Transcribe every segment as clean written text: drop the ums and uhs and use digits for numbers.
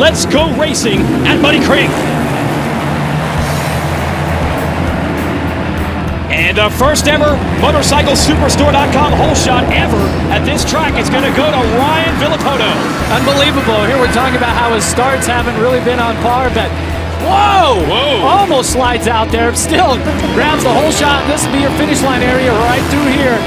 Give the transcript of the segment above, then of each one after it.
Let's Go Racing at Muddy Creek. And the first ever MotorcycleSuperstore.com whole shot ever at this track is going to go to Ryan Villopoto. Unbelievable. Here we're talking about how his starts haven't really been on par, but whoa! Almost slides out there. Still grabs the whole shot. This will be your finish line area right through here.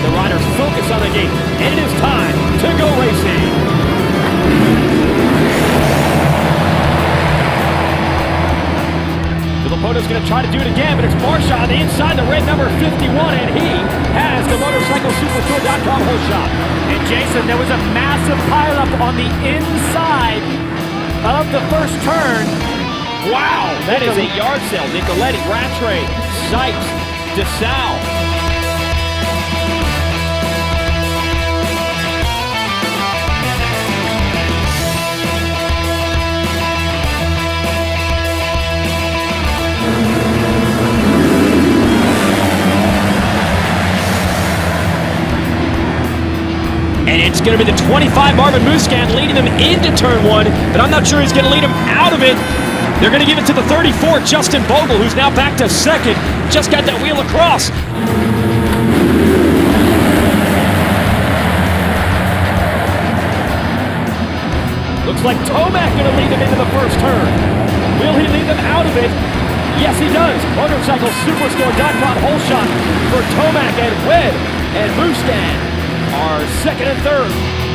The riders focus on the gate, and it is time to go racing. Villopoto's going to try to do it again, but it's Barcia on the inside, the red number 51, and he has the MotorcycleSuperstore.com whole shot. And Jason, there was a massive pileup on the inside of the first turn. Wow, that is a yard sale. Nicoletti, Rattray, Sykes, DeSalle. And it's going to be the 25 Marvin Muscat leading them into turn one, but I'm not sure he's going to lead them out of it. They're going to give it to the 34, Justin Bogle, who's now back to second. Just got that wheel across. Looks like Tomac going to lead them into the first turn. Will he lead them out of it? Yes, he does. MotorcycleSuperstore.com whole shot for Tomac and Webb and Muscat are second and third.